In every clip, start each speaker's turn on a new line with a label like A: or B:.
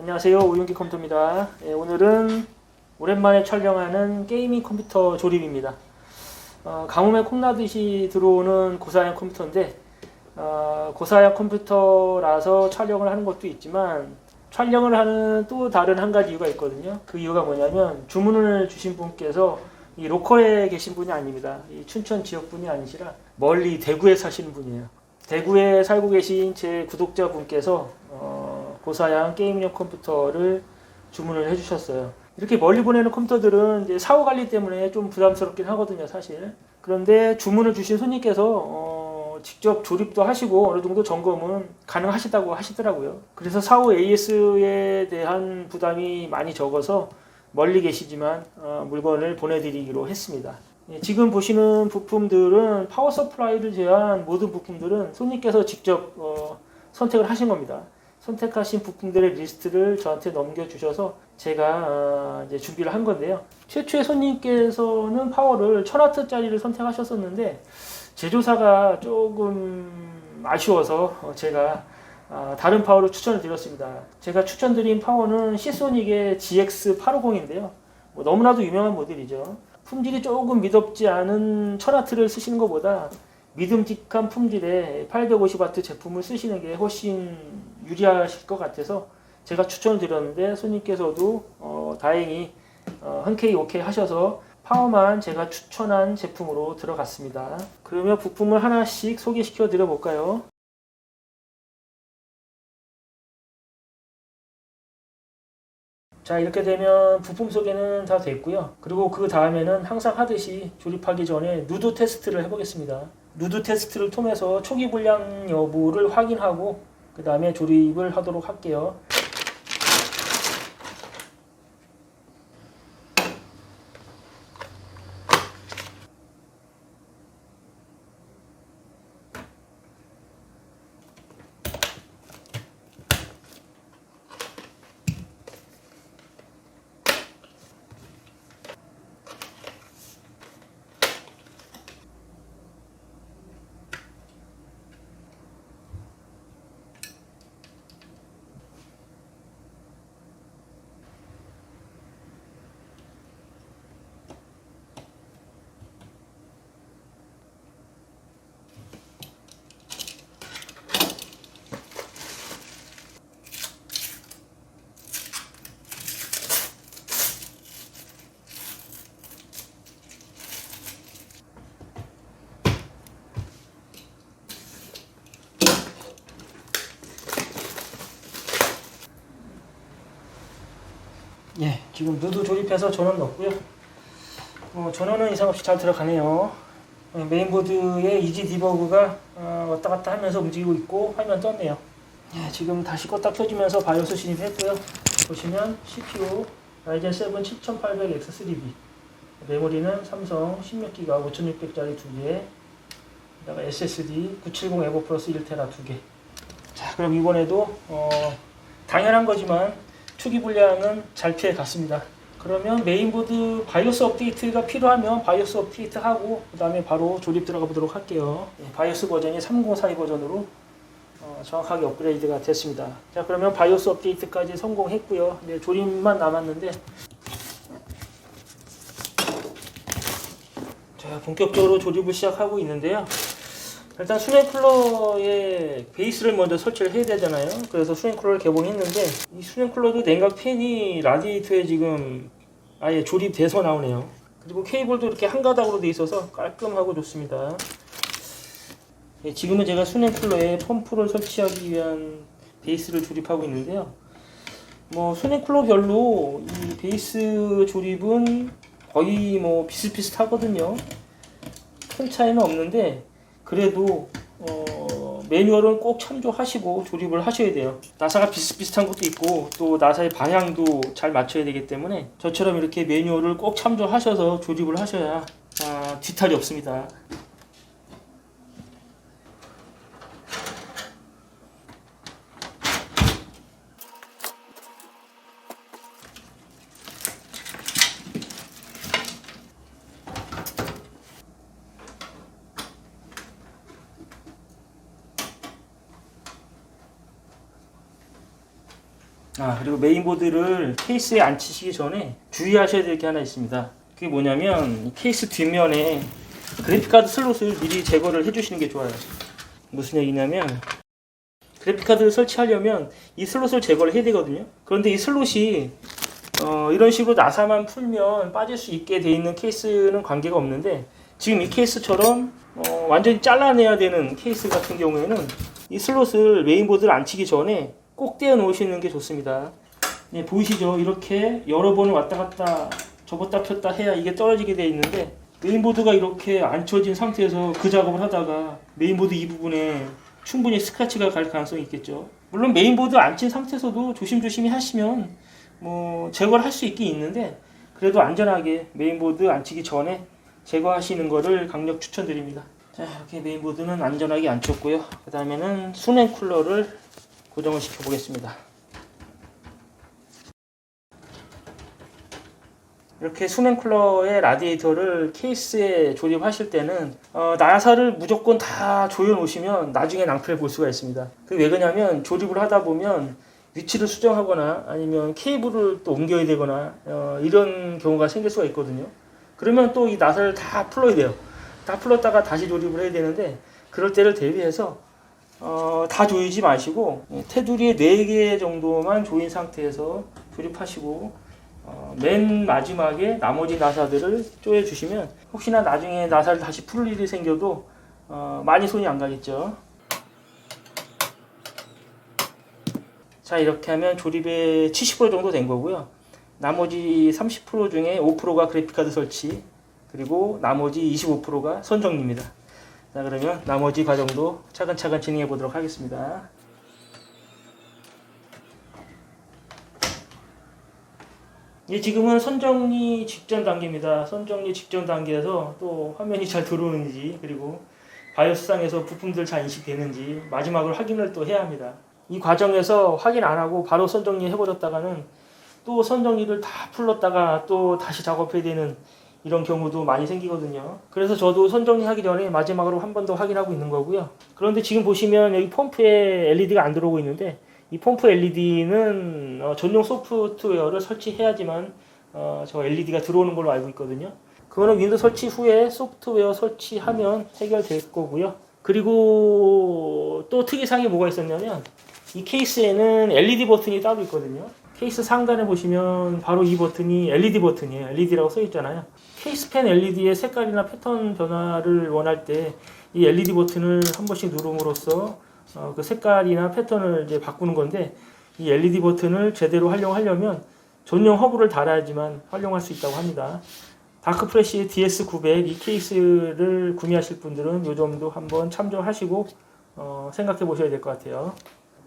A: 안녕하세요, 오윤기 컴퓨터입니다. 오늘은 오랜만에 촬영하는 게이밍 컴퓨터 조립입니다. 가뭄에 콩나듯이 들어오는 고사양 컴퓨터인데 고사양 컴퓨터라서 촬영을 하는 것도 있지만 촬영을 하는 또 다른 한 가지 이유가 있거든요. 그 이유가 뭐냐면 주문을 주신 분께서 이 로컬에 계신 분이 아닙니다. 이 춘천 지역 분이 아니시라 멀리 대구에 사시는 분이에요. 대구에 살고 계신 제 구독자분께서 고사양 게임용 컴퓨터를 주문을 해주셨어요. 이렇게 멀리 보내는 컴퓨터들은 이제 사후 관리 때문에 좀 부담스럽긴 하거든요, 사실. 그런데 주문을 주신 손님께서 직접 조립도 하시고 어느 정도 점검은 가능하시다고 하시더라고요. 그래서 사후 AS에 대한 부담이 많이 적어서 멀리 계시지만 물건을 보내드리기로 했습니다. 지금 보시는 부품들은 파워 서플라이를 제외한 모든 부품들은 손님께서 직접 선택을 하신 겁니다. 선택하신 부품들의 리스트를 저한테 넘겨주셔서 제가 이제 준비를 한 건데요. 최초의 손님께서는 파워를 1000W짜리를 선택하셨었는데 제조사가 조금 아쉬워서 제가 다른 파워를 추천을 드렸습니다. 제가 추천드린 파워는 시소닉의 GX850인데요. 너무나도 유명한 모델이죠. 품질이 조금 미덥지 않은 1000W를 쓰시는 것보다 믿음직한 품질의 850W 제품을 쓰시는 게 훨씬 유리하실 것 같아서 제가 추천을 드렸는데 손님께서도 다행히 흔쾌히 오케이 하셔서 파워만 제가 추천한 제품으로 들어갔습니다. 그러면 부품을 하나씩 소개시켜 드려 볼까요? 자, 이렇게 되면 부품 소개는 다 됐고요. 그리고 그 다음에는 항상 하듯이 조립하기 전에 누드 테스트를 해보겠습니다. 누드 테스트를 통해서 초기 불량 여부를 확인하고 그 다음에 조립을 하도록 할게요. 예, 지금 누드 조립해서 전원 넣었고요. 전원은 이상 없이 잘 들어가네요. 메인보드의 이지 디버그가 왔다 갔다 하면서 움직이고 있고 화면 떴네요. 예, 지금 다시 껐다 켜지면서 바이오스 진입했고요. 보시면 CPU 라이젠 7 7800X3B, 메모리는 삼성 16기가 5600짜리 2개, 그다음에 SSD 970 에버 플러스 1테라 2개. 자, 그럼 이번에도 당연한 거지만 초기 불량은 잘 피해 갔습니다. 그러면 메인보드 바이오스 업데이트가 필요하면 바이오스 업데이트 하고 그 다음에 바로 조립 들어가 보도록 할게요. 바이오스 버전이 3042 버전으로 정확하게 업그레이드가 됐습니다. 자, 그러면 바이오스 업데이트까지 성공했고요. 이제 조립만 남았는데, 자, 본격적으로 조립을 시작하고 있는데요. 일단 수냉쿨러에 베이스를 먼저 설치를 해야 되잖아요. 그래서 수냉쿨러를 개봉했는데 이 수냉쿨러도 냉각 팬이 라디에이터에 지금 아예 조립돼서 나오네요. 그리고 케이블도 이렇게 한 가닥으로 돼 있어서 깔끔하고 좋습니다. 지금은 제가 수냉쿨러에 펌프를 설치하기 위한 베이스를 조립하고 있는데요. 수냉쿨러별로 이 베이스 조립은 거의 비슷비슷하거든요. 큰 차이는 없는데 그래도 매뉴얼은 꼭 참조하시고 조립을 하셔야 돼요. 나사가 비슷비슷한 것도 있고 또 나사의 방향도 잘 맞춰야 되기 때문에 저처럼 이렇게 매뉴얼을 꼭 참조하셔서 조립을 하셔야 뒤탈이 없습니다. 그리고 메인보드를 케이스에 앉히시기 전에 주의하셔야 될 게 하나 있습니다. 그게 뭐냐면 케이스 뒷면에 그래픽카드 슬롯을 미리 제거를 해주시는 게 좋아요. 무슨 얘기냐면 그래픽카드를 설치하려면 이 슬롯을 제거를 해야 되거든요. 그런데 이 슬롯이 이런 식으로 나사만 풀면 빠질 수 있게 돼 있는 케이스는 관계가 없는데, 지금 이 케이스처럼 완전히 잘라내야 되는 케이스 같은 경우에는 이 슬롯을 메인보드를 앉히기 전에 꼭 떼어 놓으시는 게 좋습니다. 네, 보이시죠? 이렇게 여러 번을 왔다 갔다 접었다 폈다 해야 이게 떨어지게 되어 있는데, 메인보드가 이렇게 앉혀진 상태에서 그 작업을 하다가 메인보드 이 부분에 충분히 스크래치가 갈 가능성이 있겠죠. 물론 메인보드 앉힌 상태에서도 조심조심히 하시면 제거를 할 수 있긴 있는데, 그래도 안전하게 메인보드 앉히기 전에 제거하시는 것을 강력 추천드립니다. 자, 이렇게 메인보드는 안전하게 앉혔고요. 그 다음에는 수냉 쿨러를 고정을 시켜 보겠습니다. 이렇게 수냉 쿨러의 라디에이터를 케이스에 조립하실 때는 나사를 무조건 다 조여 놓으시면 나중에 낭패를 볼 수가 있습니다. 그게 왜 그러냐면 조립을 하다 보면 위치를 수정하거나 아니면 케이블을 또 옮겨야 되거나 이런 경우가 생길 수가 있거든요. 그러면 또 이 나사를 다 풀어야 돼요. 다 풀었다가 다시 조립을 해야 되는데, 그럴 때를 대비해서 다 조이지 마시고 테두리에 4개 정도만 조인 상태에서 조립하시고 맨 마지막에 나머지 나사들을 조여주시면 혹시나 나중에 나사를 다시 풀 일이 생겨도 많이 손이 안 가겠죠. 자, 이렇게 하면 조립의 70% 정도 된 거고요. 나머지 30% 중에 5%가 그래픽카드 설치, 그리고 나머지 25%가 선정리입니다. 자, 그러면 나머지 과정도 차근차근 진행해 보도록 하겠습니다. 지금은 선정리 직전 단계입니다. 선정리 직전 단계에서 또 화면이 잘 들어오는지, 그리고 바이오스상에서 부품들 잘 인식되는지 마지막으로 확인을 또 해야 합니다. 이 과정에서 확인 안 하고 바로 선정리 해버렸다가는 또 선정리를 다 풀렀다가 또 다시 작업해야 되는 이런 경우도 많이 생기거든요. 그래서 저도 선정리 하기 전에 마지막으로 한 번 더 확인하고 있는 거고요. 그런데 지금 보시면 여기 펌프에 LED가 안 들어오고 있는데, 이 펌프 LED는 전용 소프트웨어를 설치해야지만 저 LED가 들어오는 걸로 알고 있거든요. 그거는 윈도우 설치 후에 소프트웨어 설치하면 해결될 거고요. 그리고 또 특이사항이 뭐가 있었냐면, 이 케이스에는 LED 버튼이 따로 있거든요. 케이스 상단에 보시면 바로 이 버튼이 LED 버튼이에요. LED라고 써 있잖아요. 케이스펜 LED의 색깔이나 패턴 변화를 원할 때 이 LED 버튼을 한 번씩 누름으로써 그 색깔이나 패턴을 이제 바꾸는 건데, 이 LED 버튼을 제대로 활용하려면 전용 허브를 달아야지만 활용할 수 있다고 합니다. 다크프레시 DS900 이 케이스를 구매하실 분들은 이 점도 한번 참조하시고 생각해 보셔야 될 것 같아요.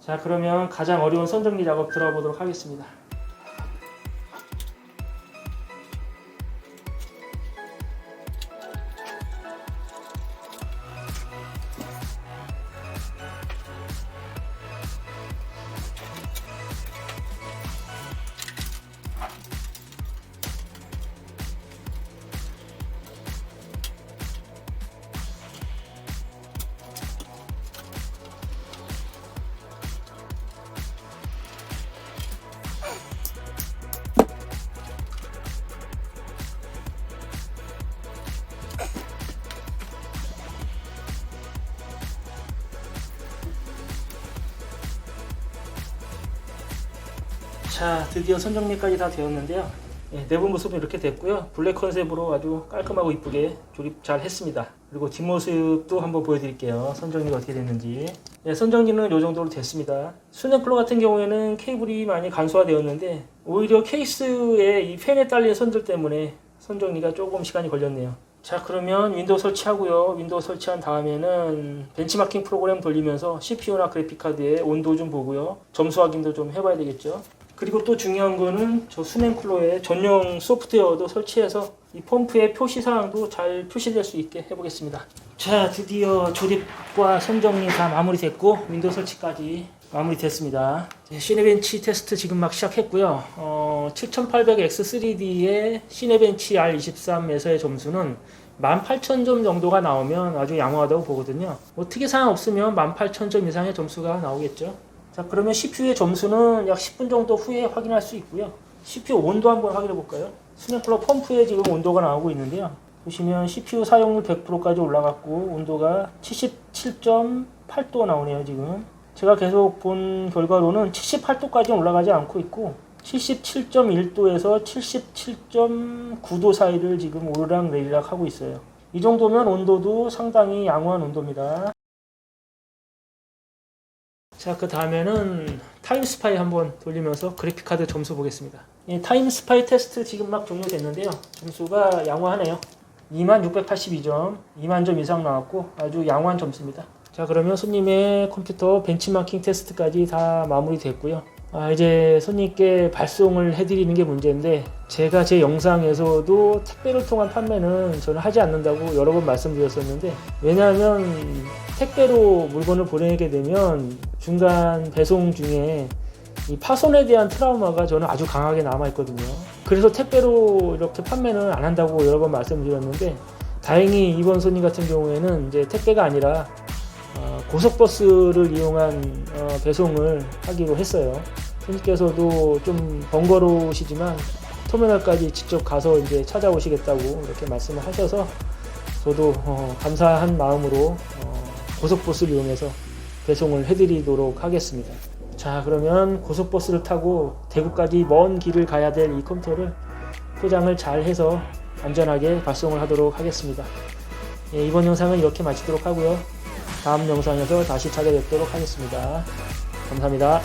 A: 자, 그러면 가장 어려운 선정리 작업 들어가 보도록 하겠습니다. 자, 드디어 선정리까지 다 되었는데요. 내부 모습은 이렇게 됐고요. 블랙 컨셉으로 아주 깔끔하고 이쁘게 조립 잘 했습니다. 그리고 뒷모습도 한번 보여드릴게요. 선정리가 어떻게 됐는지. 선정리는 이 정도로 됐습니다. 수냉쿨러 같은 경우에는 케이블이 많이 간소화되었는데, 오히려 케이스에 이 팬에 딸린 선들 때문에 선정리가 조금 시간이 걸렸네요. 자, 그러면 윈도우 설치하고요. 윈도우 설치한 다음에는 벤치마킹 프로그램 돌리면서 CPU나 그래픽카드의 온도 좀 보고요. 점수 확인도 좀 해봐야 되겠죠. 그리고 또 중요한 거는 저 수냉 쿨러에 전용 소프트웨어도 설치해서 이 펌프의 표시사항도 잘 표시될 수 있게 해보겠습니다. 자, 드디어 조립과 선정리 다 마무리됐고 윈도우 설치까지 마무리됐습니다. 시네벤치 테스트 지금 막 시작했고요. 7800X3D의 시네벤치 R23에서의 점수는 18,000점 정도가 나오면 아주 양호하다고 보거든요. 특이사항 없으면 18,000점 이상의 점수가 나오겠죠. 자, 그러면 CPU의 점수는 약 10분 정도 후에 확인할 수 있고요. CPU 온도 한번 확인해 볼까요? 스냅쿨러 펌프에 지금 온도가 나오고 있는데요. 보시면 CPU 사용률 100%까지 올라갔고 온도가 77.8도 나오네요. 지금 제가 계속 본 결과로는 78도까지 올라가지 않고 있고 77.1도에서 77.9도 사이를 지금 오르락 내리락 하고 있어요. 이 정도면 온도도 상당히 양호한 온도입니다. 자, 그 다음에는 타임스파이 한번 돌리면서 그래픽카드 점수 보겠습니다. 타임스파이 테스트 지금 막 종료됐는데요. 점수가 양호하네요. 2682점, 2만 점 이상 나왔고 아주 양호한 점수입니다. 자, 그러면 손님의 컴퓨터 벤치마킹 테스트까지 다 마무리됐고요. 이제 손님께 발송을 해드리는 게 문제인데, 제가 제 영상에서도 택배를 통한 판매는 저는 하지 않는다고 여러 번 말씀드렸었는데, 왜냐하면 택배로 물건을 보내게 되면 중간 배송 중에 이 파손에 대한 트라우마가 저는 아주 강하게 남아있거든요. 그래서 택배로 이렇게 판매는 안 한다고 여러 번 말씀드렸는데, 다행히 이번 손님 같은 경우에는 이제 택배가 아니라 고속버스를 이용한 배송을 하기로 했어요. 손님께서도 좀 번거로우시지만 터미널까지 직접 가서 이제 찾아오시겠다고 이렇게 말씀을 하셔서 저도 감사한 마음으로 고속버스를 이용해서 배송을 해드리도록 하겠습니다. 자, 그러면 고속버스를 타고 대구까지 먼 길을 가야 될 이 컴퓨터를 포장을 잘 해서 안전하게 발송을 하도록 하겠습니다. 이번 영상은 이렇게 마치도록 하고요. 다음 영상에서 다시 찾아뵙도록 하겠습니다. 감사합니다.